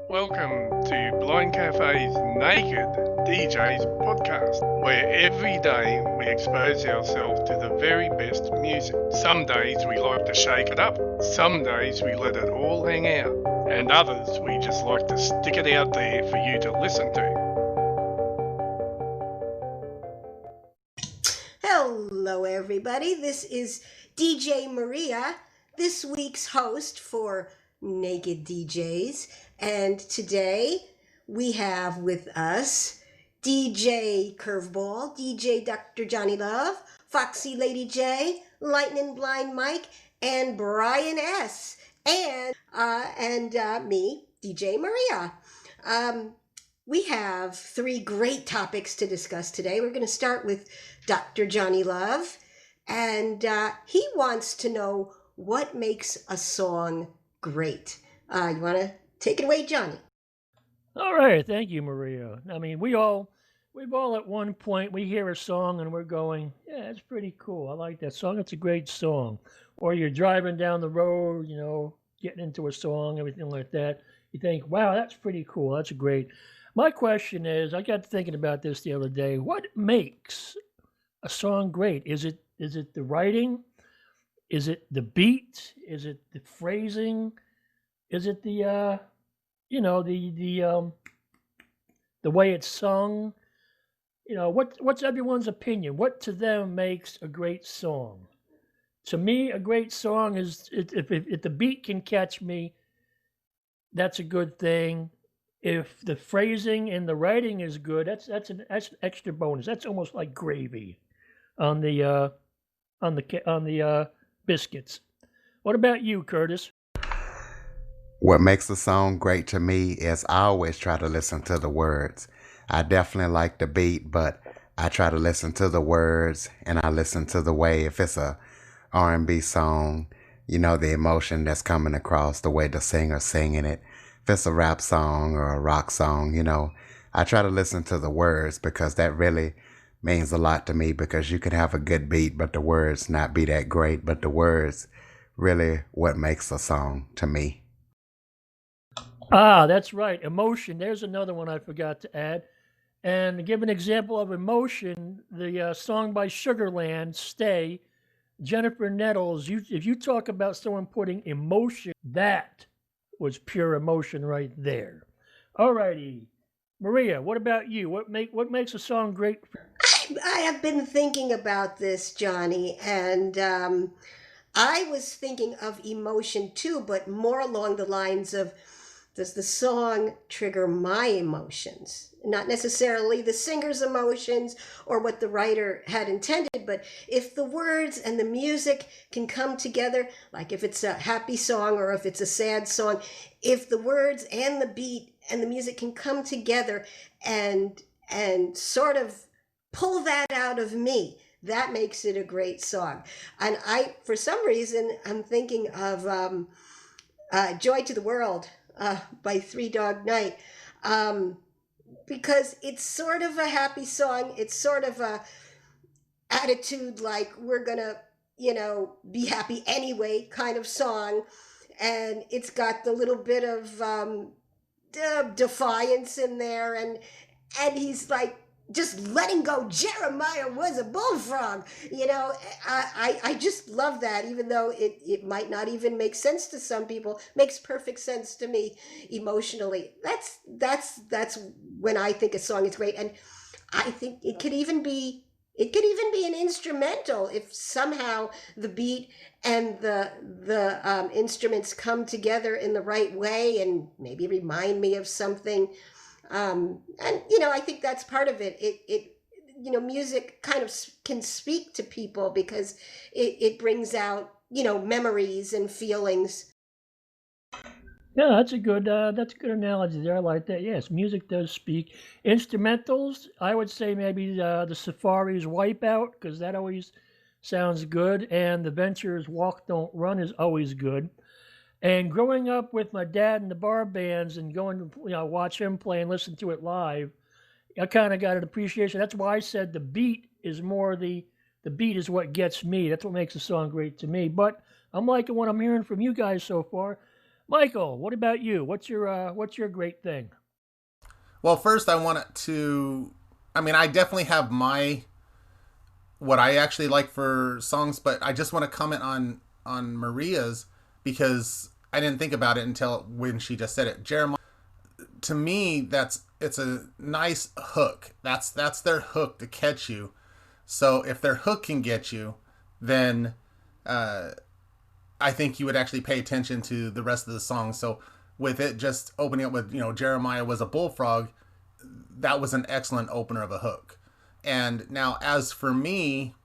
Welcome to Blind Cafe's Naked DJs podcast, where every day we expose ourselves to the very best music. Some days we like to shake it up, some days we let it all hang out, and others we just like to stick it out there for you to listen to. Hello, everybody. This is DJ Maria, this week's host for Naked DJs. And today we have with us DJ Curveball, DJ Dr. Johnny Love, Foxy Lady J, Lightning Blind Mike, and Brian S. And me, DJ Maria. We have three great topics to discuss today. We're going to start with Dr. Johnny Love, and he wants to know what makes a song great. You want to take it away, Johnny? All right, thank you, Maria. I mean, we've all at one point we hear a song and we're going, yeah, it's pretty cool. I like that song. It's a great song. Or you're driving down the road, getting into a song, everything like that. You think, wow, that's pretty cool. That's great. My question is, I got thinking about this the other day. What makes a song great? Is it the writing? Is it the beat? Is it the phrasing? Is it the the way it's sung? What's everyone's opinion? What to them makes a great song? To me, a great song is if the beat can catch me, that's a good thing. If the phrasing and the writing is good, that's an extra bonus. That's almost like gravy on the biscuits. What about you, Curtis? What makes a song great to me is I always try to listen to the words. I definitely like the beat, but I try to listen to the words and I listen to the way, if it's a R&B song, the emotion that's coming across, the way the singer's singing it. If it's a rap song or a rock song, I try to listen to the words because that really means a lot to me, because you can have a good beat, but the words not be that great, but the words really what makes a song to me. Ah, that's right. Emotion. There's another one I forgot to add. And to give an example of emotion, the song by Sugarland, Stay, Jennifer Nettles, if you talk about someone putting emotion, that was pure emotion right there. All righty. Maria, what about you? What makes a song great? I have been thinking about this, Johnny, and I was thinking of emotion too, but more along the lines of, does the song trigger my emotions? Not necessarily the singer's emotions or what the writer had intended, but if the words and the music can come together, like if it's a happy song or if it's a sad song, if the words and the beat and the music can come together and sort of pull that out of me, that makes it a great song. And for some reason, I'm thinking of Joy to the World by Three Dog Night, because it's sort of a happy song. It's sort of a attitude like we're gonna, be happy anyway kind of song, and it's got the little bit of defiance in there, and he's like just letting go. Jeremiah was a bullfrog. I just love that, even though it might not even make sense to some people. Makes perfect sense to me emotionally. That's when I think a song is great. And I think it could even be an instrumental if somehow the beat and the instruments come together in the right way and maybe remind me of something. And I think that's part of it. Music kind of can speak to people because it brings out memories and feelings. Yeah, that's a good analogy there. I like that. Yes, music does speak. Instrumentals, I would say maybe the Safari's Wipeout, because that always sounds good, and the Ventures Walk Don't Run is always good. And growing up with my dad in the bar bands and going to watch him play and listen to it live, I kind of got an appreciation. That's why I said the beat is more the beat is what gets me. That's what makes a song great to me. But I'm liking what I'm hearing from you guys so far. Michael, what about you? What's your great thing? Well, first I want to. I mean, I definitely have my what I actually like for songs, but I just want to comment on Maria's because I didn't think about it until when she just said it. Jeremiah, to me, it's a nice hook. That's their hook to catch you. So if their hook can get you, then I think you would actually pay attention to the rest of the song. So with it just opening up with, Jeremiah was a bullfrog, that was an excellent opener of a hook. And now as for me,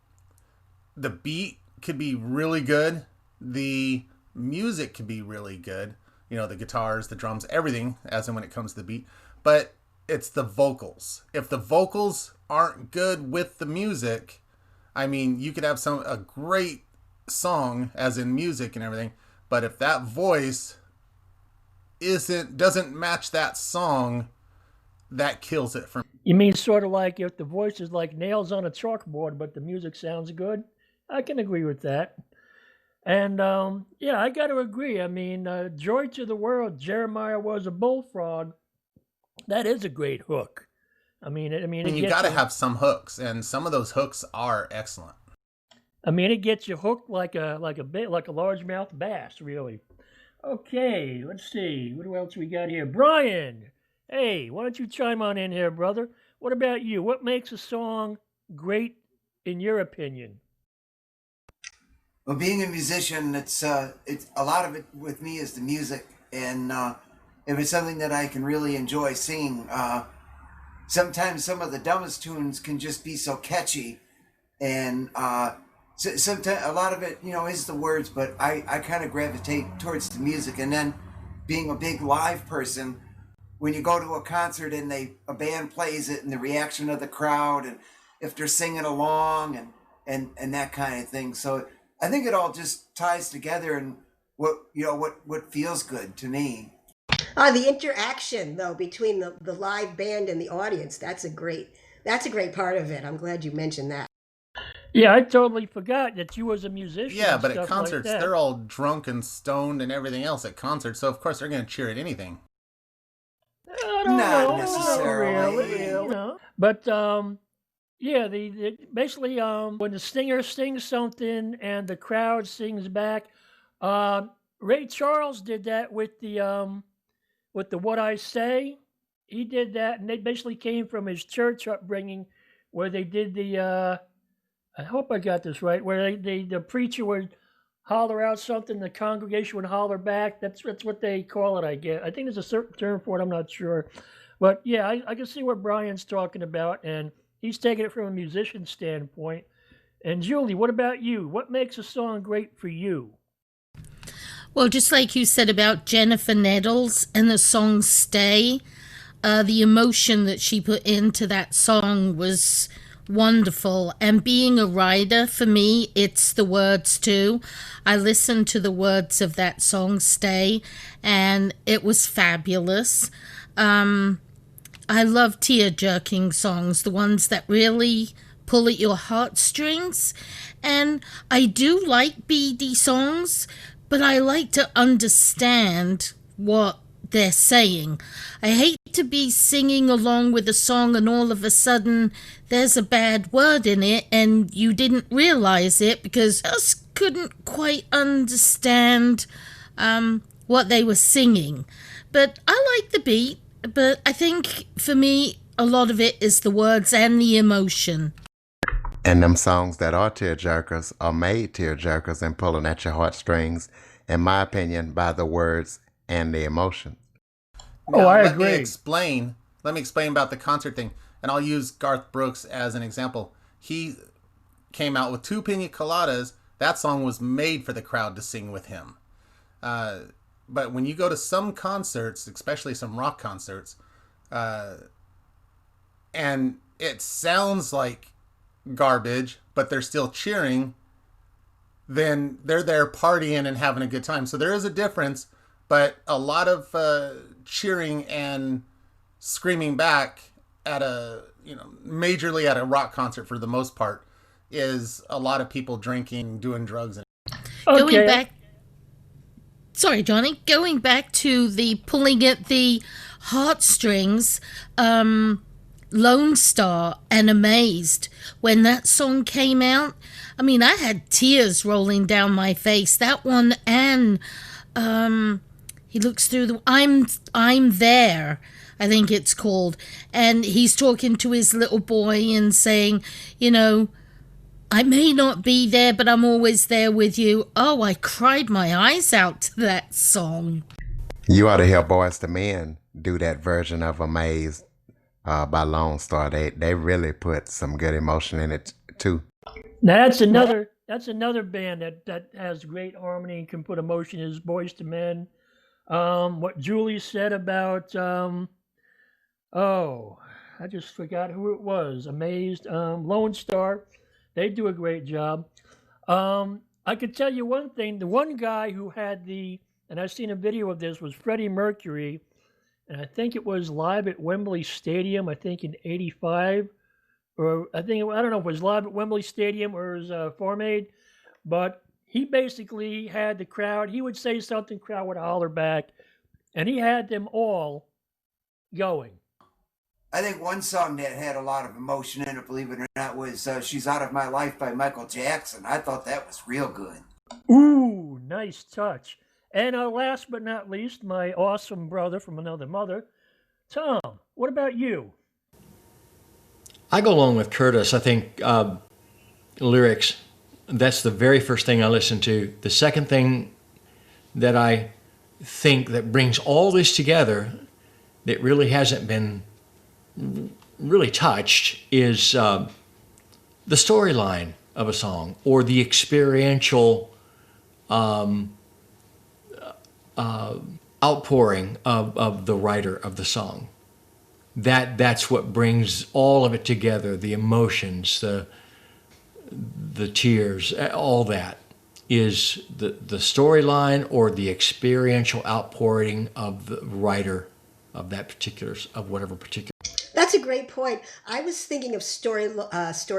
the beat could be really good. The music could be really good. The guitars, the drums, everything, as in when it comes to the beat. But it's the vocals. If the vocals aren't good with the music, I mean, you could have a great song, as in music and everything, but if that voice doesn't match that song, that kills it for me. You mean sort of like if the voice is like nails on a chalkboard, but the music sounds good? I can agree with that. And yeah, I got to agree. I mean, Joy to the World, Jeremiah was a bullfrog. That is a great hook. I mean, You got to have some hooks, and some of those hooks are excellent. I mean, it gets you hooked like a largemouth bass, really. Okay, let's see. What else we got here? Brian, hey, why don't you chime on in here, brother? What about you? What makes a song great in your opinion? Well, being a musician, it's a lot of it with me is the music, and if it's something that I can really enjoy singing, sometimes some of the dumbest tunes can just be so catchy, and sometimes a lot of it, is the words, but I kind of gravitate towards the music. And then, being a big live person, when you go to a concert and a band plays it, and the reaction of the crowd, and if they're singing along, and that kind of thing, so. I think it all just ties together and what feels good to me. The interaction though between the live band and the audience, that's a great part of it. I'm glad you mentioned that. Yeah, I totally forgot that you was a musician. Yeah, but at concerts, like they're all drunk and stoned and everything else at concerts, so of course they're going to cheer at anything. Not necessarily. Really. But yeah, basically when the singer sings something and the crowd sings back, Ray Charles did that with the What I Say. He did that, and they basically came from his church upbringing, where they did the. I hope I got this right. Where the preacher would holler out something, the congregation would holler back. That's what they call it. I guess. I think there's a certain term for it. I'm not sure, but yeah, I can see what Brian's talking about, and he's taking it from a musician standpoint. And Julie, what about you? What makes a song great for you? Well, just like you said about Jennifer Nettles and the song Stay, the emotion that she put into that song was wonderful. And being a writer, for me, it's the words too. I listened to the words of that song Stay, and it was fabulous. I love tear-jerking songs, the ones that really pull at your heartstrings. And I do like BD songs, but I like to understand what they're saying. I hate to be singing along with a song and all of a sudden there's a bad word in it and you didn't realize it because I just couldn't quite understand what they were singing. But I like the beat. But I think for me, a lot of it is the words and the emotion. And them songs that are tearjerkers are made tearjerkers and pulling at your heartstrings, in my opinion, by the words and the emotion. Now, I let agree. Let me explain about the concert thing, and I'll use Garth Brooks as an example. He came out with 2 Pina Coladas. That song was made for the crowd to sing with him. But when you go to some concerts, especially some rock concerts, and it sounds like garbage, but they're still cheering, then they're there partying and having a good time. So there is a difference, but a lot of cheering and screaming back at majorly at a rock concert for the most part is a lot of people drinking, doing drugs. Going back Sorry, Johnny. Going back to the pulling at the heartstrings, Lone Star and Amazed, when that song came out, I mean, I had tears rolling down my face. That one, and he looks through the I'm there, I think it's called, and he's talking to his little boy and saying, you know, I may not be there, but I'm always there with you. Oh, I cried my eyes out to that song. You ought to hear Boyz II Men do that version of Amazed by Lone Star. They really put some good emotion in it too. Now that's another band that has great harmony and can put emotion, is Boyz II Men. What Julie said about I just forgot who it was. Amazed, Lone Star. They do a great job. I could tell you one thing. The one guy who had and I've seen a video of this, was Freddie Mercury, and I think it was live at Wembley Stadium, I think in '85, or I don't know if it was live at Wembley Stadium or it was Farm Aid, but he basically had the crowd, he would say something, crowd would holler back, and he had them all going. I think one song that had a lot of emotion in it, believe it or not, was She's Out of My Life by Michael Jackson. I thought that was real good. Ooh, nice touch. And last but not least, my awesome brother from another mother, Tom, what about you? I go along with Curtis. I think lyrics, that's the very first thing I listen to. The second thing that I think that brings all this together that really hasn't been really touched is the storyline of a song, or the experiential outpouring of the writer of the song. That's what brings all of it together, the emotions, the tears, all that is the storyline or the experiential outpouring of the writer of that particular, of whatever particular. That's a great point. I was thinking of story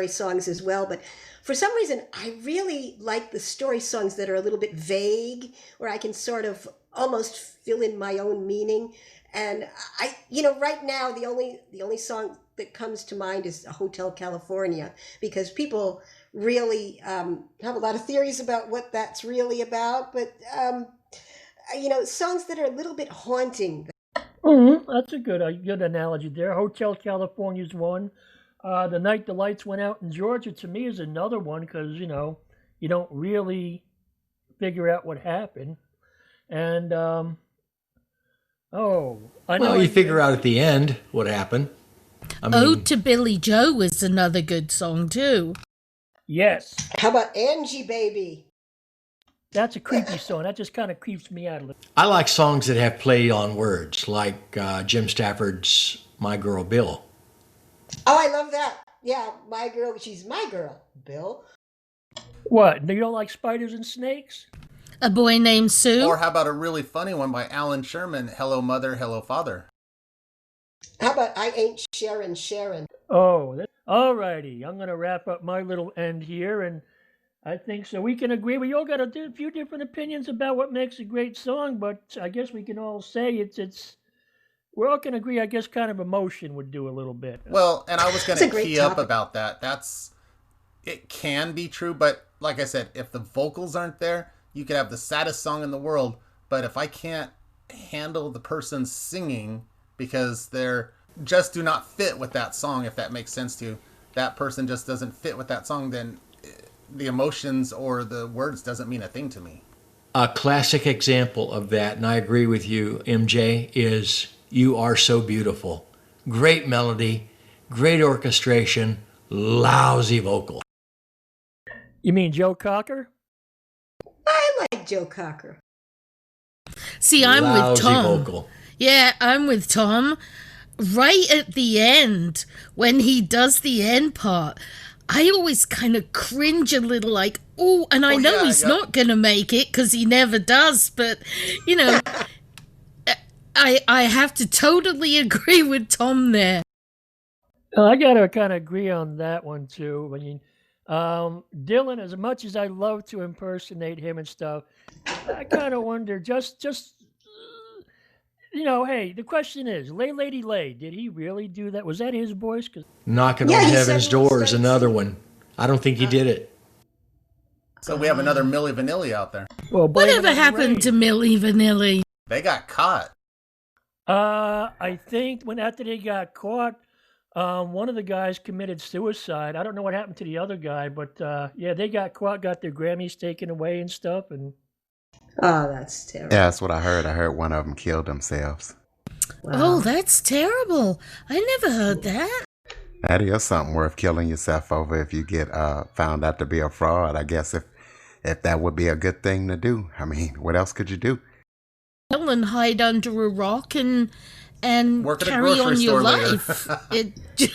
songs as well, but for some reason, I really like the story songs that are a little bit vague, where I can sort of almost fill in my own meaning. And right now, the only song that comes to mind is Hotel California, because people really have a lot of theories about what that's really about. But songs that are a little bit haunting. Mm-hmm. That's a good analogy there. Hotel California's one. The Night the Lights Went Out in Georgia, to me, is another one, because, you don't really figure out what happened. And, I know. Well, you figure out at the end what happened. Ode to Billy Joe is another good song, too. Yes. How about Angie, Baby? That's a creepy song. That just kind of creeps me out a little. I like songs that have play on words, like Jim Stafford's My Girl Bill. Oh, I love that. Yeah, my girl, she's my girl, Bill. What? You don't like spiders and snakes? A Boy Named Sue? Or how about a really funny one by Alan Sherman, Hello Mother, Hello Father? How about I Ain't Sharon, Sharon? Oh, all righty. I'm going to wrap up my little end here, and I think so. We can agree. We all got a few different opinions about what makes a great song, but I guess we can all say it's. We all can agree. I guess kind of emotion would do a little bit. Well, and I was going to key up about that. It can be true, but like I said, if the vocals aren't there, you could have the saddest song in the world, but if I can't handle the person singing because they're just do not fit with that song, if that makes sense to you, that person just doesn't fit with that song, then the emotions or the words doesn't mean a thing to me. A classic example of that, and I agree with you, MJ, is You Are So Beautiful. Great melody, great orchestration, lousy vocal. You mean Joe Cocker? I like Joe Cocker. See, I'm with Tom. Vocal. Yeah, I'm with Tom. Right at the end, when he does the end part, I always kind of cringe a little, like, oh, and I know he's not going to make it because he never does, but, I have to totally agree with Tom there. I got to kind of agree on that one, too. I mean, Dylan, as much as I love to impersonate him and stuff, I kind of wonder, hey, the question is, Lay Lady Lay, did he really do that? Was that his voice? 'Cause Knocking Yeah, on he Heaven's said Door most is another times. one. I don't think he did it. So we have another Milli Vanilli out there. well, blame it Whatever on the happened to rain. Milli Vanilli? They got caught. I think after they got caught, one of the guys committed suicide. I don't know what happened to the other guy, but yeah, they got caught, got their Grammys taken away and stuff, and Oh, that's terrible. Yeah, that's what I heard. I heard one of them killed themselves. Oh, that's terrible. I never heard that. That is something worth killing yourself over if you get found out to be a fraud. I guess if that would be a good thing to do. I mean, what else could you do? And hide under a rock and Work at a carry grocery on your store later. life. It,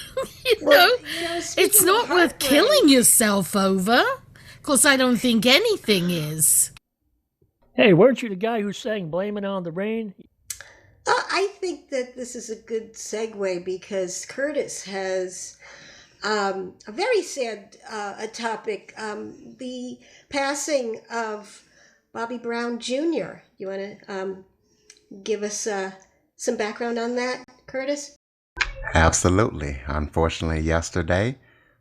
Well, it's speaking not of worth heartbreak- killing yourself over. Of course, I don't think anything is. hey, weren't you the guy who sang "Blame It on the Rain"? I think that this is a good segue because Curtis has a very sad a topic, the passing of Bobby Brown Jr. You want to give us some background on that, Curtis? Absolutely. Unfortunately, yesterday,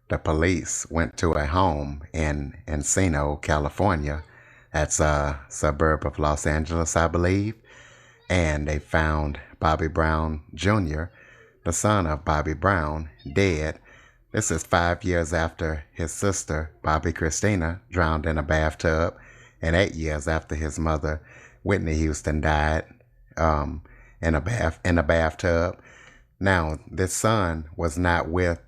the police went to a home in Encino, California. That's a suburb of Los Angeles, I believe. And they found Bobby Brown Jr., the son of Bobby Brown, dead. This is 5 years after his sister, Bobby Christina, drowned in a bathtub, and 8 years after his mother, Whitney Houston, died in a bathtub. Now, this son was not with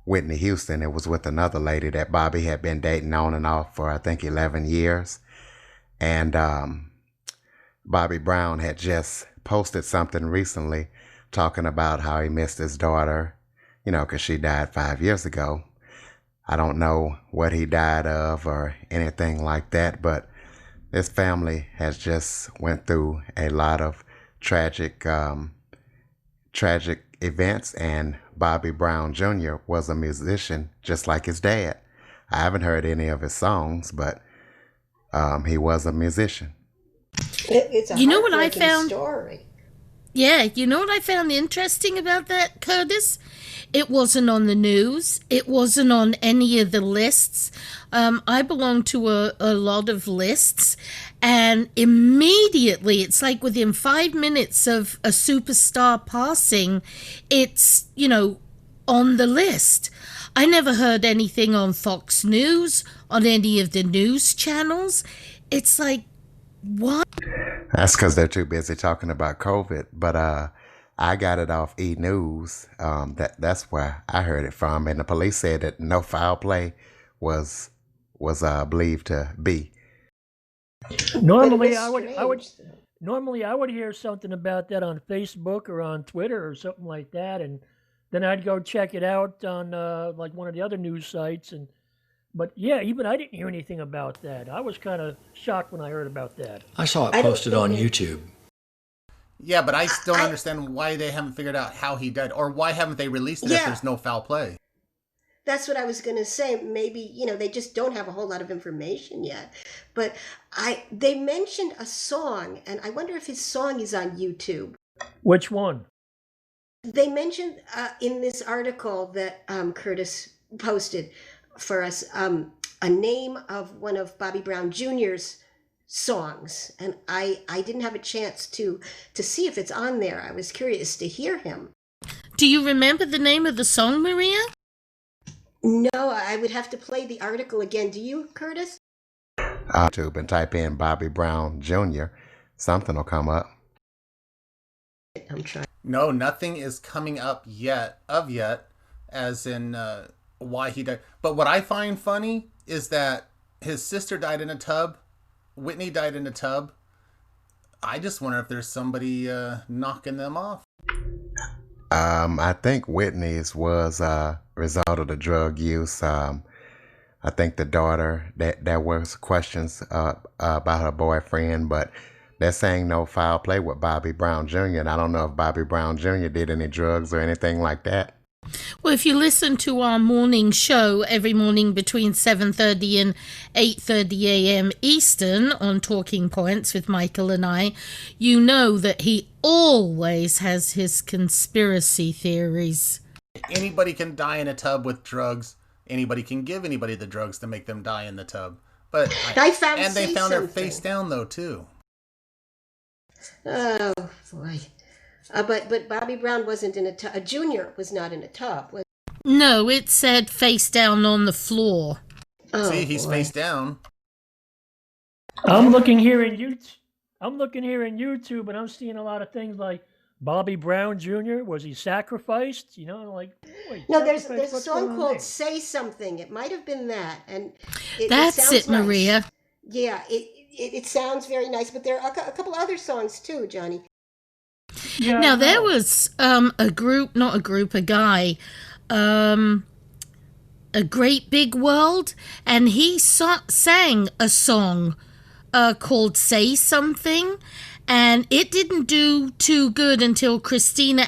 Whitney Houston. It was with another lady that Bobby had been dating on and off for, I think, 11 years. And Bobby Brown had just posted something recently talking about how he missed his daughter, because she died 5 years ago. I don't know what he died of or anything like that, but this family has just went through a lot of tragic events, and Bobby Brown Jr. was a musician just like his dad. I haven't heard any of his songs, but he was a musician. It's a You know what I heartbreaking found? story. Yeah, you know what I found interesting about that, Curtis? It wasn't on the news. It wasn't on any of the lists. I belong to a lot of lists, and immediately, it's like within 5 minutes of a superstar passing, it's, on the list. I never heard anything on Fox News, on any of the news channels. It's like, what? That's because they're too busy talking about COVID. But I got it off E! News. That's where I heard it from. And the police said that no foul play was believed to be. Normally, But I it's would strange. normally I would hear something about that on Facebook or on Twitter or something like that, and then I'd go check it out on like one of the other news sites. But yeah, even I didn't hear anything about that. I was kind of shocked when I heard about that. I saw it I don't posted on think YouTube. Yeah, but I still don't I- understand why they haven't figured out how he died, or why haven't they released it if Yeah. there's no foul play. That's what I was going to say. Maybe, they just don't have a whole lot of information yet. But they mentioned a song, and I wonder if his song is on YouTube. Which one? They mentioned in this article that Curtis posted for us a name of one of Bobby Brown Jr.'s songs, and I didn't have a chance to see if it's on there. I was curious to hear him. Do you remember the name of the song, Maria? No, I would have to play the article again. Do you, Curtis? YouTube and type in Bobby Brown Jr. Something will come up. I'm trying. No, nothing is coming up yet, as in why he died. But what I find funny is that his sister died in a tub. Whitney died in a tub. I just wonder if there's somebody knocking them off. I think Whitney's was a result of the drug use. I think the daughter, there was questions about her boyfriend, but they're saying no foul play with Bobby Brown Jr. And I don't know if Bobby Brown Jr. did any drugs or anything like that. Well, if you listen to our morning show every morning between 7:30 and 8:30 a.m. Eastern on Talking Points with Michael and I, you know that he always has his conspiracy theories. Anybody can die in a tub with drugs. Anybody can give anybody the drugs to make them die in the tub. But I found and they Say found her Something. face down though too. Oh boy. But Bobby Brown wasn't in a tub. A junior was not in a tub. No, it said face down on the floor. Oh, See, he's boy. face down. I'm looking here in YouTube, and I'm seeing a lot of things like Bobby Brown Jr. Was he sacrificed? You know, like wait, No, there's sacrificed? a What's song going on called there? "Say Something." It might have been that, and That's sounds it, nice. Maria. Yeah, it sounds very nice. But there are a couple other songs too, Johnny. Yeah, Now, I there know. was a guy, A Great Big World, and he sang a song called Say Something, and it didn't do too good until Christina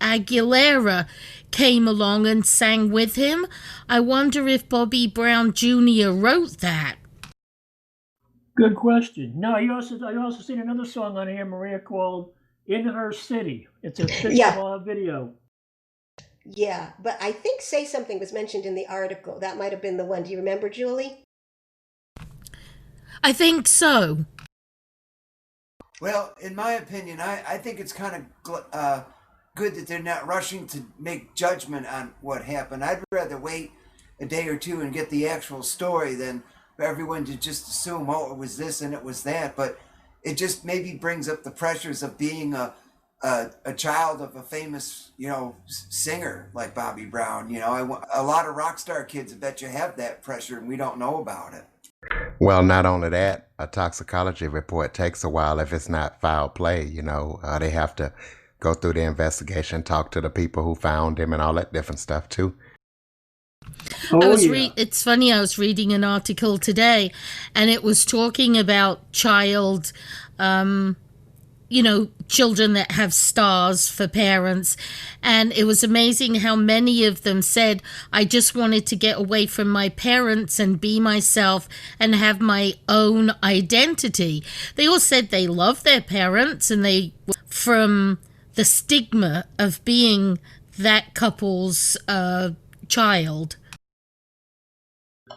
Aguilera came along and sang with him. I wonder if Bobby Brown Jr. wrote that. Good question. No, I also seen another song on here, Maria, called "In Her City." It's a official video. Yeah, but I think "Say Something" was mentioned in the article. That might have been the one. Do you remember, Julie? I think so. Well, in my opinion, I think it's kind of good that they're not rushing to make judgment on what happened. I'd rather wait a day or two and get the actual story than for everyone to just assume, oh, it was this and it was that. But it just maybe brings up the pressures of being a child of a famous, singer like Bobby Brown. A lot of rock star kids, I bet you, have that pressure and we don't know about it. Well, not only that, a toxicology report takes a while if it's not foul play. They have to go through the investigation, talk to the people who found him, and all that different stuff too. It's funny, I was reading an article today, and it was talking about children that have stars for parents. And it was amazing how many of them said, I just wanted to get away from my parents and be myself and have my own identity. They all said they love their parents and they from the stigma of being that couple's child.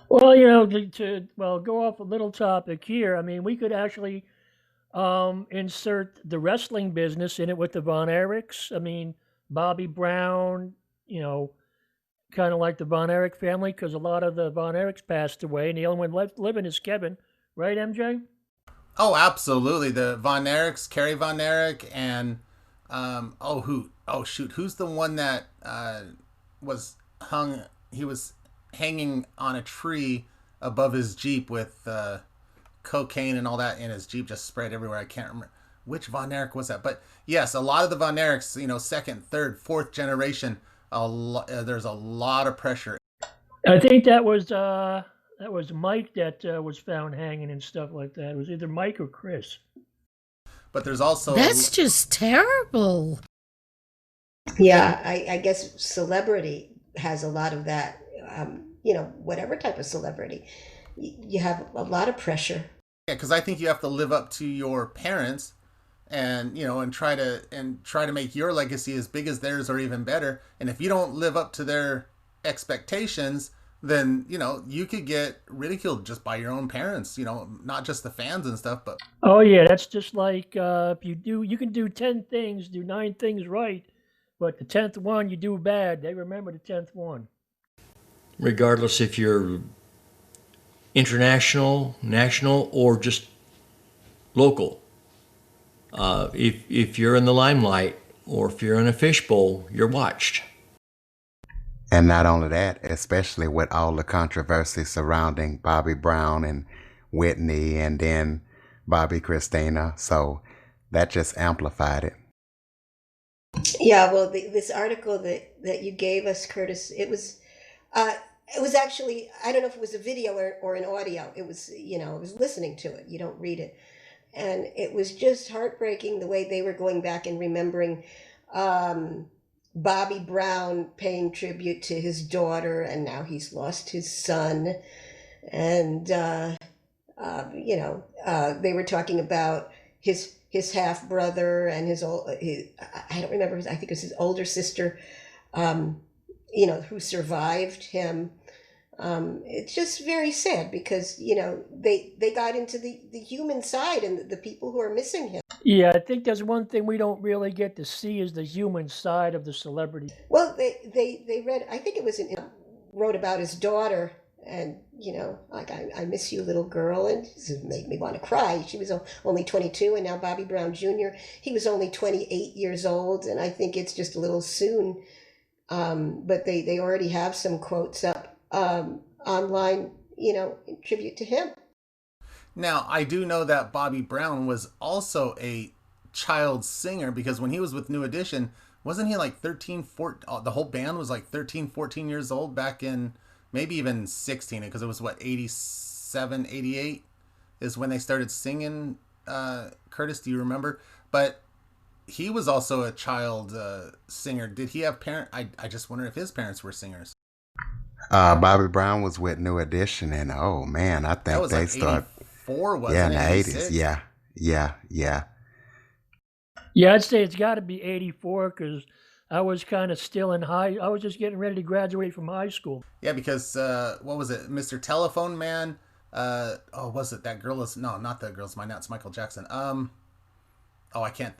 Well, to go off a little topic here. I mean, we could actually insert the wrestling business in it with the Von Erichs. I mean, Bobby Brown, kind of like the Von Erich family, because a lot of the Von Erichs passed away, and the only one left living is Kevin, right, MJ? Oh, absolutely. The Von Erichs, Kerry Von Erich, and who's the one that was hung? He was hanging on a tree above his Jeep with cocaine and all that in his Jeep, just spread everywhere. I can't remember which Von Erich was that, but yes, a lot of the Von Erichs, second, third, fourth generation, there's a lot of pressure. I think that was Mike that was found hanging and stuff like that. It was either Mike or Chris. But there's also That's just terrible. Yeah, I guess celebrity has a lot of that. Whatever type of celebrity, you have a lot of pressure. Yeah, because I think you have to live up to your parents, and and try to make your legacy as big as theirs or even better. And if you don't live up to their expectations, then you could get ridiculed just by your own parents. Not just the fans and stuff, but Oh yeah, that's just like if you can do 10 things, do 9 things right, but the 10th one you do bad, they remember the 10th one. Regardless if you're international, national, or just local. If you're in the limelight or if you're in a fishbowl, you're watched. And not only that, especially with all the controversy surrounding Bobby Brown and Whitney and then Bobby Christina. So that just amplified it. Yeah, well, this article that you gave us, Curtis, it was actually, I don't know if it was a video or an audio. It was, I was listening to it. You don't read it. And it was just heartbreaking the way they were going back and remembering Bobby Brown paying tribute to his daughter, and now he's lost his son. And they were talking about his half brother and his I don't remember, I think it was his older sister, who survived him. It's just very sad because they got into the human side and the people who are missing him. Yeah, I think there's one thing we don't really get to see is the human side of the celebrity. Well, they read, I think it was wrote about his daughter, and like, I miss you, little girl, and it made me want to cry. She was only 22, and now Bobby Brown Jr., he was only 28 years old, and I think it's just a little soon. But they already have some quotes up online, in tribute to him. Now, I do know that Bobby Brown was also a child singer, because when he was with New Edition, wasn't he like 13, 14, the whole band was like 13, 14 years old back in, maybe even 16, because it was 87, 88 is when they started singing. Curtis, do you remember? But he was also a child singer. Did he have parents? I just wonder if his parents were singers. Bobby Brown was with New Edition, and oh man, I think that was they like started. 84, wasn't Yeah, in it? the 86? 80s. Yeah. Yeah, I'd say it's got to be 84 because I was kind of still I was just getting ready to graduate from high school. Yeah, because what was it, Mr. Telephone Man? Was it that girl is not the girl's mine now? It's Michael Jackson. I can't.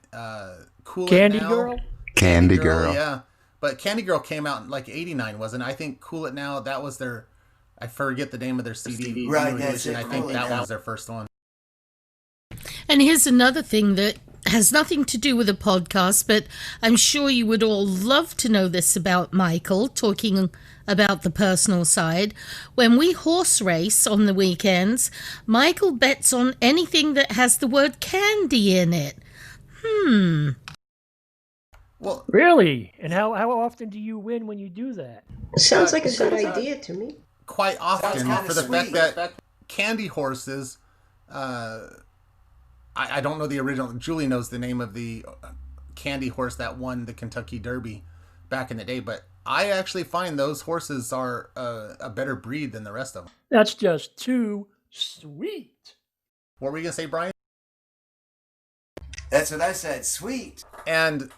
Cool Candy It Now. Girl. Candy Girl. Yeah, but Candy Girl came out in like 89, wasn't it? I think Cool It Now, that was their. I forget the name of their CD. Right, New that's Edition. it, I think Cool It that Now. was their first one. And here's another thing that has nothing to do with a podcast, but I'm sure you would all love to know this about Michael, talking about the personal side. When we horse race on the weekends, Michael bets on anything that has the word candy in it. Well, Really? And how often do you win when you do that? Sounds like a good idea to me. quite often, kinda for the fact sweet. that candy horses, I don't know the original. Julie knows the name of the candy horse that won the Kentucky Derby back in the day, but I actually find those horses are a better breed than the rest of them. That's just too sweet. What were you going to say, Brian? That's what I said. Sweet. And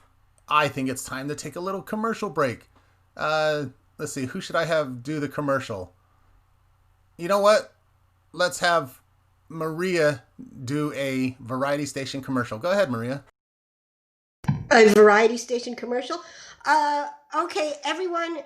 I think it's time to take a little commercial break. Let's see, who should I have do the commercial? You know what? Let's have Maria do a variety station commercial. Go ahead, Maria. A variety station commercial? Okay, everyone,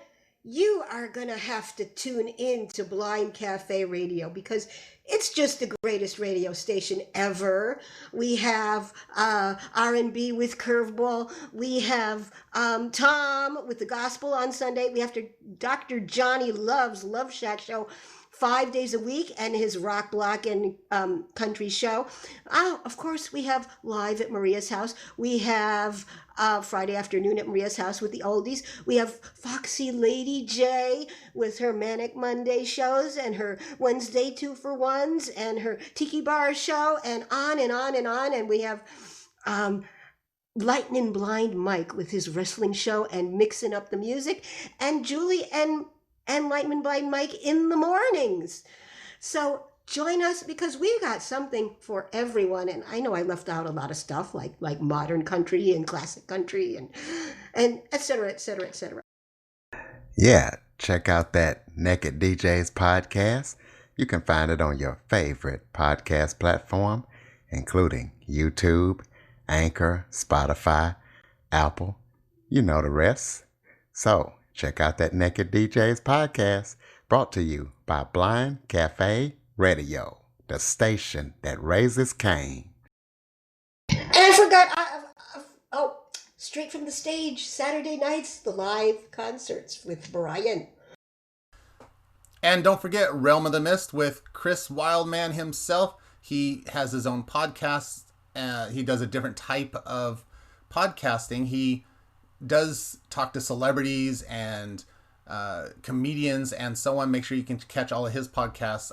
you are going to have to tune in to Blind Cafe Radio because it's just the greatest radio station ever. We have R&B with Curveball. We have Tom with the Gospel on Sunday. We have Dr. Johnny Love's Love Shack show 5 days a week, and his rock block and country show. Of course, we have Live at Maria's House. We have Friday afternoon at Maria's House with the oldies. We have Foxy Lady J with her Manic Monday shows and her Wednesday 2-for-1s and her Tiki Bar show, and on and on and on. And we have Lightning Blind Mike with his wrestling show and mixing up the music, and Julie and Lightning Blind Mike in the mornings. So join us because we've got something for everyone. And I know I left out a lot of stuff like modern country and classic country and et cetera, et cetera, et cetera. Yeah, check out that Naked DJs podcast. You can find it on your favorite podcast platform, including YouTube, Anchor, Spotify, Apple. You know the rest. So check out that Naked DJs podcast, brought to you by Blind Cafe Radio, the station that raises Cain. And I forgot, straight from the stage, Saturday nights, the live concerts with Brian. And don't forget Realm of the Mist with Chris Wildman himself. He has his own podcast. He does a different type of podcasting. He does talk to celebrities and comedians and so on. Make sure you can catch all of his podcasts,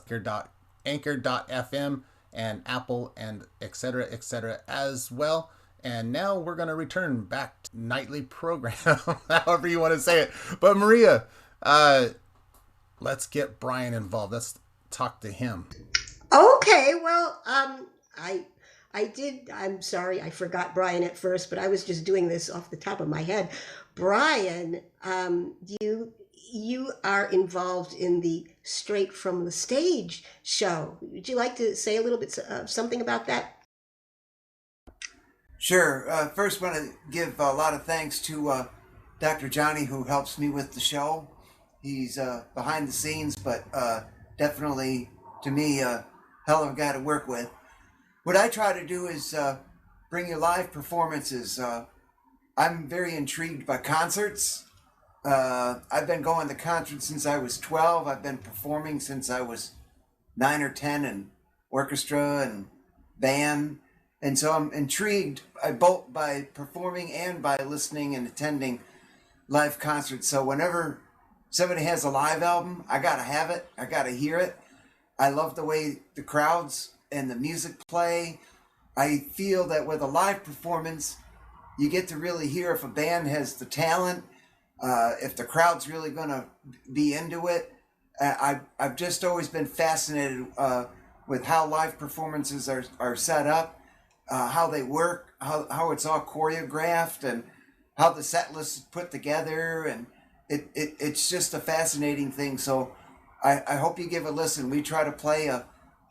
anchor.fm and Apple and et cetera as well. And now we're going to return back to nightly program, however you want to say it. But Maria, let's get Brian involved. Let's talk to him. Okay, well, I'm sorry, I forgot Brian at first, but I was just doing this off the top of my head. Brian, you are involved in the Straight from the Stage show. Would you like to say a little bit something about that? Sure. First, want to give a lot of thanks to Dr. Johnny, who helps me with the show. He's behind the scenes, but definitely, to me, a hell of a guy to work with. What I try to do is bring you live performances. I'm very intrigued by concerts. I've been going to concerts since I was 12. I've been performing since I was 9 or 10 in orchestra and band. And so I'm intrigued both by performing and by listening and attending live concerts. So whenever somebody has a live album, I got to have it. I got to hear it. I love the way the crowds and the music play. I feel that with a live performance, you get to really hear if a band has the talent, if the crowd's really going to be into it. I've just always been fascinated with how live performances are set up. How they work, how it's all choreographed, and how the set list is put together, and it's just a fascinating thing. So I hope you give a listen. We try to play a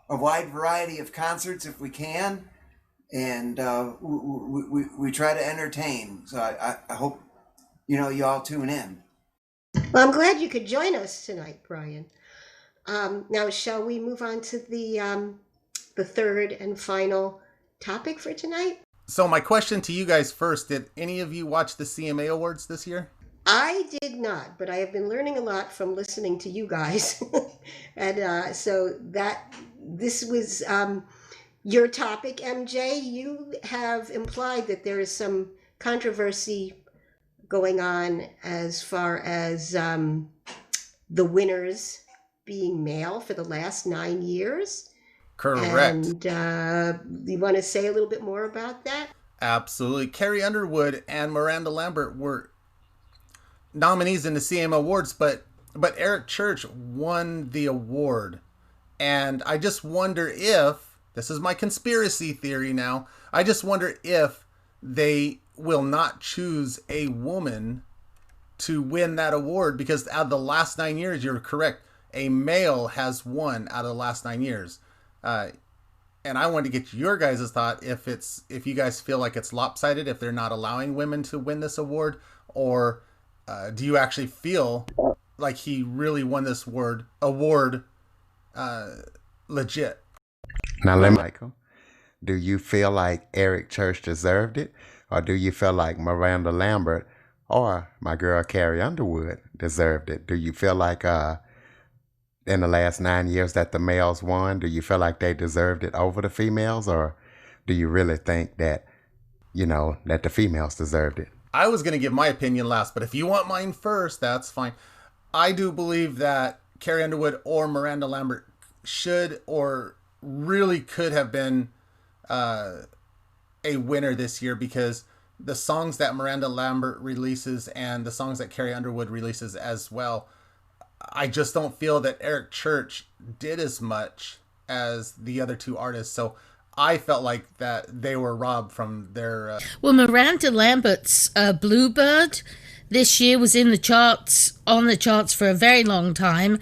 wide variety of concerts if we can, and we try to entertain. So I hope you all tune in. Well, I'm glad you could join us tonight, Brian. Now, shall we move on to the third and final topic for tonight? So my question to you guys first, did any of you watch the CMA Awards this year? I did not, but I have been learning a lot from listening to you guys. And so this was your topic, MJ. You have implied that there is some controversy going on as far as the winners being male for the last 9 years. Correct. And you want to say a little bit more about that? Absolutely. Carrie Underwood and Miranda Lambert were nominees in the CMA Awards, but Eric Church won the award. And I just wonder if, this is my conspiracy theory now, I just wonder if they will not choose a woman to win that award, because out of the last 9 years, you're correct, a male has won out of the last 9 years. And I wanted to get your guys' thought if you guys feel like it's lopsided, if they're not allowing women to win this award, or do you actually feel like he really won this award legit? Now, Michael, do you feel like Eric Church deserved it, or do you feel like Miranda Lambert or my girl Carrie Underwood deserved it? Do you feel like in the last 9 years that the males won, do you feel like they deserved it over the females, or do you really think that, that the females deserved it? I was going to give my opinion last, but if you want mine first, that's fine. I do believe that Carrie Underwood or Miranda Lambert should or really could have been a winner this year, because the songs that Miranda Lambert releases and the songs that Carrie Underwood releases as well, I just don't feel that Eric Church did as much as the other two artists. So I felt like that they were robbed from their... Well, Miranda Lambert's Bluebird this year was on the charts for a very long time.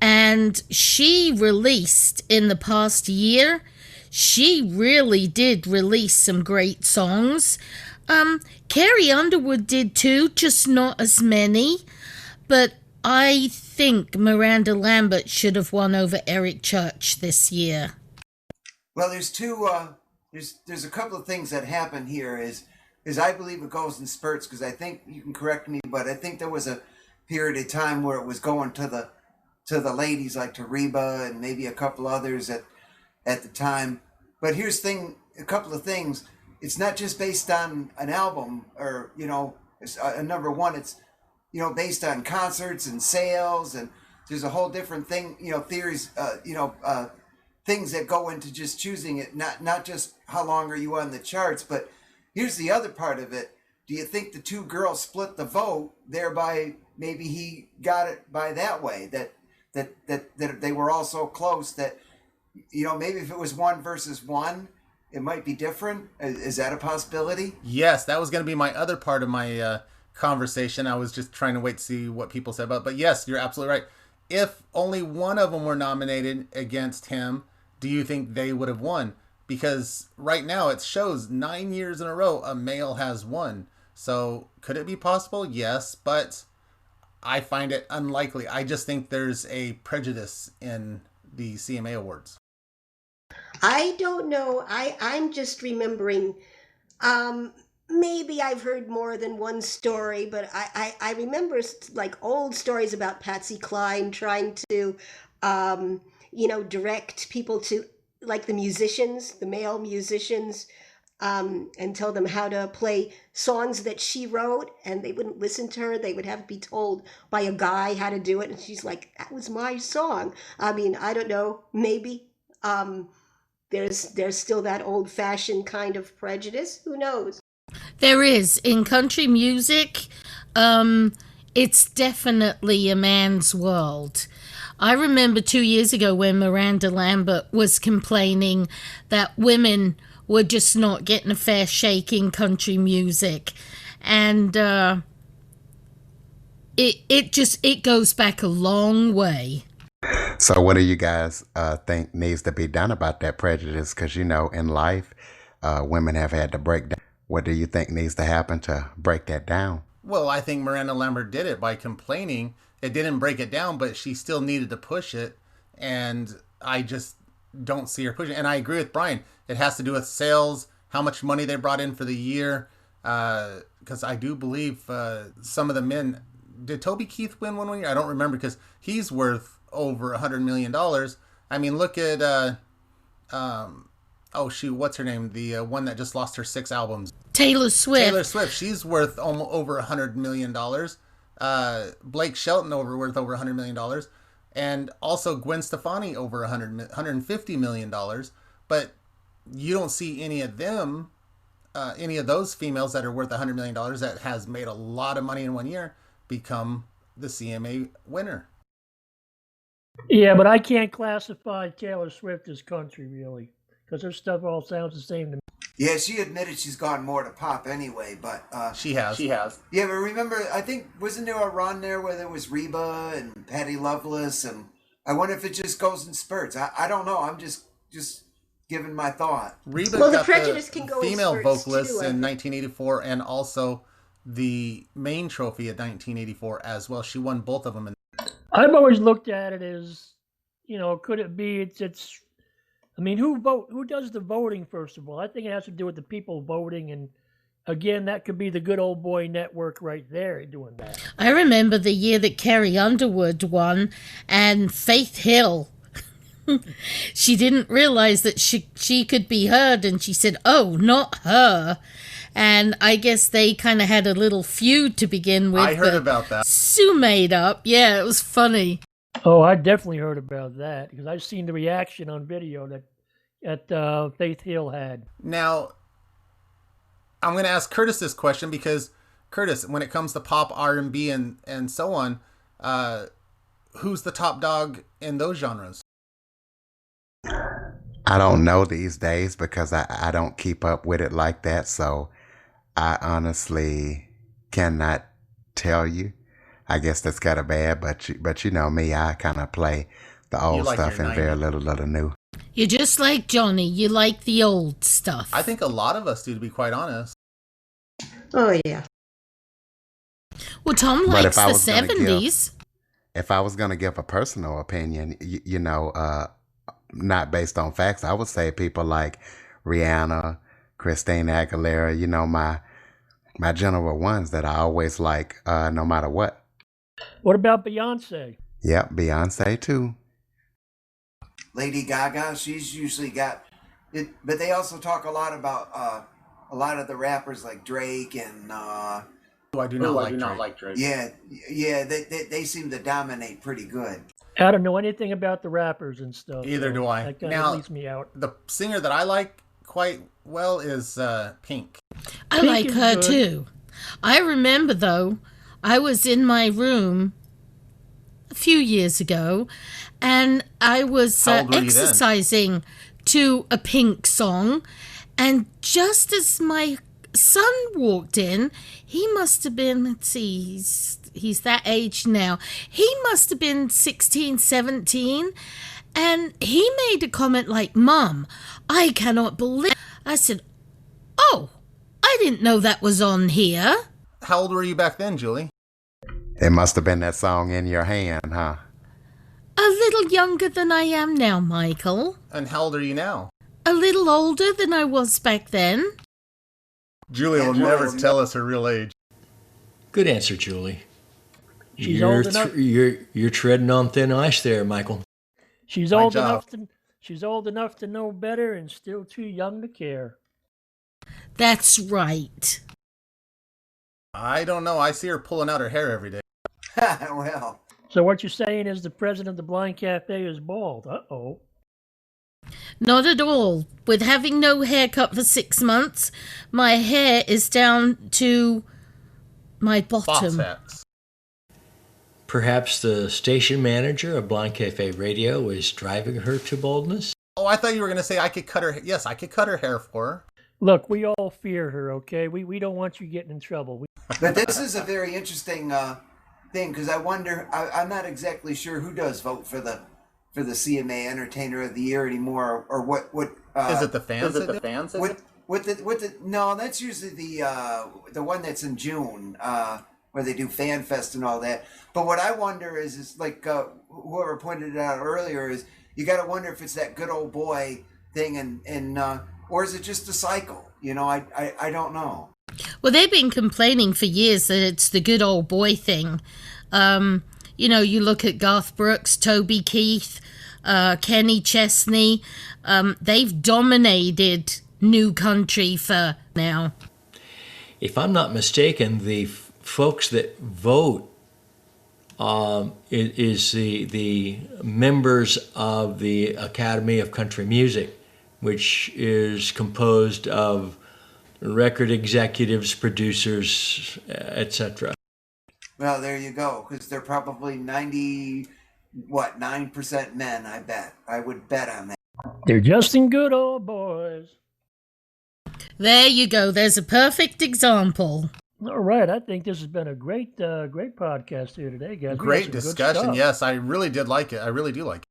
And she released in the past year, she really did release some great songs. Carrie Underwood did too, just not as many. But I think Miranda Lambert should have won over Eric Church this year. Well, there's a couple of things that happen here. Is I believe it goes in spurts, because I think, you can correct me, but I think there was a period of time where it was going to the ladies, like to Reba and maybe a couple others at the time. But here's a couple of things. It's not just based on an album or it's a number one. It's based on concerts and sales, and there's a whole different thing, theories, things that go into just choosing it, not just how long are you on the charts, but here's the other part of it. Do you think the two girls split the vote, thereby maybe he got it by that way, that they were all so close that, maybe if it was 1 versus 1, it might be different? Is that a possibility? Yes, that was going to be my other part of my conversation. I was just trying to wait to see what people said about it. But yes, you're absolutely right. If only one of them were nominated against him, do you think they would have won? Because right now it shows 9 years in a row a male has won. So could it be possible? Yes, but I find it unlikely. I just think there's a prejudice in the CMA Awards. I don't know. I'm just remembering. Maybe I've heard more than one story, but I remember like old stories about Patsy Cline trying to, direct people to like the musicians, the male musicians, and tell them how to play songs that she wrote, and they wouldn't listen to her. They would have to be told by a guy how to do it, and she's like, "That was my song." I mean, I don't know. Maybe. There's still that old-fashioned kind of prejudice. Who knows? There is. In country music, it's definitely a man's world. I remember 2 years ago when Miranda Lambert was complaining that women were just not getting a fair shake in country music. And it goes back a long way. So what do you guys think needs to be done about that prejudice? Because, in life, women have had to break down. What do you think needs to happen to break that down? Well, I think Miranda Lambert did it by complaining. It didn't break it down, but she still needed to push it. And I just don't see her pushing. And I agree with Brian. It has to do with sales, how much money they brought in for the year. Because I do believe some of the men... Did Toby Keith win one year? I don't remember, because he's worth over $100 million. I mean, look at... what's her name? The one that just lost her 6 albums. Taylor Swift. Taylor Swift. She's worth almost over $100 million. Blake Shelton worth over $100 million. And also Gwen Stefani over $150 million. But you don't see any of them, any of those females that are worth $100 million that has made a lot of money in 1 year become the CMA winner. Yeah, but I can't classify Taylor Swift as country, really, because her stuff all sounds the same to me. Yeah, she admitted she's gone more to pop anyway, but... She has. Yeah, but remember, I think, wasn't there a run there where there was Reba and Patti Loveless, and I wonder if it just goes in spurts. I don't know, I'm just giving my thought. Reba Well, the got prejudice the can go in female spurts, vocalist too, I in think. 1984, and also the main trophy at 1984 as well. She won both of them. I've always looked at it as, could it be it's I mean, who does the voting, first of all? I think it has to do with the people voting, and again, that could be the Good Old Boy Network right there doing that. I remember the year that Carrie Underwood won, and Faith Hill. She didn't realize that she could be heard, and she said, "Oh, not her." And I guess they kind of had a little feud to begin with. I heard about that. Sue made up. Yeah, it was funny. Oh, I definitely heard about that, because I've seen the reaction on video that Faith Hill had. Now, I'm going to ask Curtis this question, because, Curtis, when it comes to pop, R&B, and so on, who's the top dog in those genres? I don't know these days, because I don't keep up with it like that, so I honestly cannot tell you. I guess that's kind of bad, but you know me, I kind of play the old stuff and very little new. You're just like Johnny. You like the old stuff. I think a lot of us do, to be quite honest. Oh, yeah. Well, Tom But likes if I the was gonna 70s. If I was going to give a personal opinion, not based on facts, I would say people like Rihanna, Christina Aguilera, my general ones that I always like, no matter what. What about Beyonce? Yep, Beyonce too. Lady Gaga, she's usually got it, but they also talk a lot about a lot of the rappers like Drake and I do not like Drake. yeah, they seem to dominate pretty good. I don't know anything about the rappers and stuff. Either do I. That kind Now, of leaves me out. The singer that I like quite well is Pink. I Pink like is her good. too. I remember, though, I was in my room a few years ago and I was How old were you then? exercising to a Pink song. And just as my son walked in, he must have been, let's see, he's that age now. He must have been 16, 17. And he made a comment like, "Mom, I cannot believe." I said, "Oh, I didn't know that was on here." How old were you back then, Julie? It must have been that song In Your Hand, huh? A little younger than I am now, Michael. And how old are you now? A little older than I was back then. Julie will never tell us her real age. Good answer, Julie. She's you're old enough. You're treading on thin ice there, Michael. She's My old job. enough to. She's old enough to know better and still too young to care. That's right. I don't know. I see her pulling out her hair every day. Well, So what you're saying is the president of the Blind Cafe is bald. Uh-oh. Not at all. With having no haircut for 6 months, my hair is down to my Boss bottom. hats. Perhaps the station manager of Blind Cafe Radio is driving her to baldness? Oh, I thought you were going to say I could cut her. Yes, I could cut her hair for her. Look, we all fear her, okay? We don't want you getting in trouble. but this is a very interesting thing because I wonder. I'm not exactly sure who does vote for the CMA Entertainer of the Year anymore, or what. Is it the fans? No, that's usually the one that's in June, where they do Fan Fest and all that. But what I wonder is like whoever pointed it out earlier is you got to wonder if it's that good old boy thing, and or is it just a cycle? You know, I don't know. Well, they've been complaining for years that it's the good old boy thing. You know, you look at Garth Brooks, Toby Keith, Kenny Chesney. They've dominated new country for now. If I'm not mistaken, the folks that vote is the members of the Academy of Country Music, which is composed of record executives, producers, etc. Well, there you go, because they're probably 9% men. I would bet on that. They're just some good old boys. There you go. There's a perfect example. All right, I think this has been a great podcast here today, guys. We had Great some good discussion. stuff. Yes, I really did like it. I really do like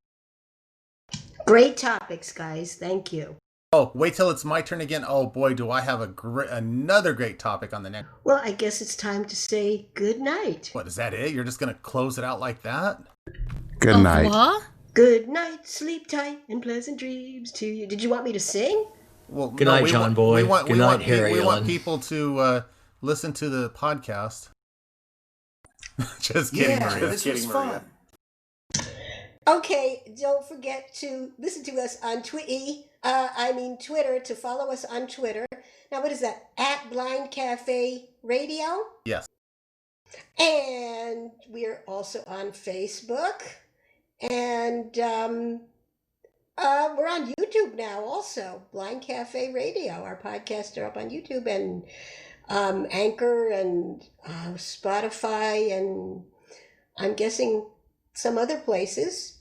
it. Great topics, guys. Thank you. Oh, wait till it's my turn again. Oh boy, do I have another great topic on the next. Well, I guess it's time to say good night. What, is that it? You're just going to close it out like that? Good Au night. revoir. Good night, sleep tight, and pleasant dreams to you. Did you want me to sing? Well, Good night, John Boy. Good night, Harry We want Ellen. people to listen to the podcast. Just kidding, Yeah, Maria. this was fun. Okay, don't forget to listen to us on Twitter, to follow us on Twitter. Now, what is that? @ Blind Cafe Radio. Yes. And we're also on Facebook. And we're on YouTube now also. Blind Cafe Radio. Our podcasts are up on YouTube and Anchor and Spotify and I'm guessing some other places.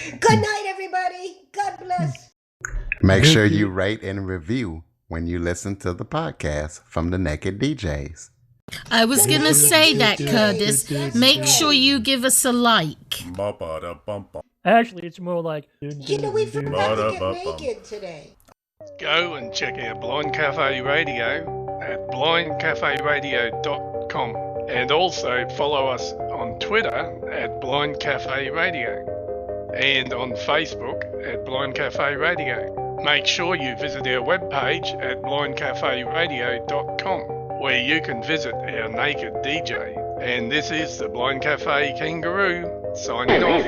Good night, everybody. God bless. Make sure you rate and review when you listen to the podcast from the Naked DJs. I was going to say that, Curtis. That's Make right. sure you give us a like. Actually, it's more like... You know, we forgot to get naked today. Go and check out Blind Cafe Radio at blindcaferadio.com and also follow us on Twitter at Blind Cafe Radio and on Facebook at Blind Cafe Radio. Make sure you visit our webpage at blindcaferadio.com where you can visit our naked DJ. And this is the Blind Cafe Kangaroo signing off.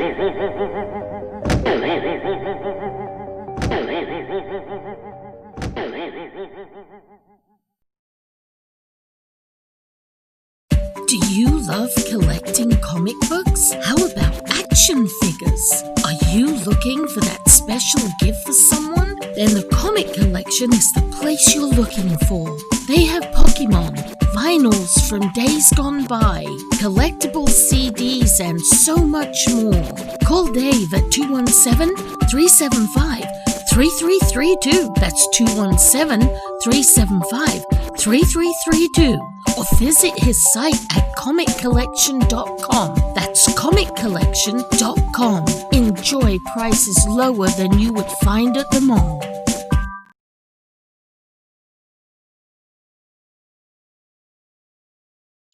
Do you love collecting comic books? How about action figures? Are you looking for that special gift for someone? then the Comic Collection is the place you're looking for. They have Pokemon, vinyls from days gone by, collectible CDs, and so much more. Call Dave at 217-375-3332. That's 217-375-3332. Or visit his site at comiccollection.com. That's comiccollection.com. Enjoy prices lower than you would find at the mall.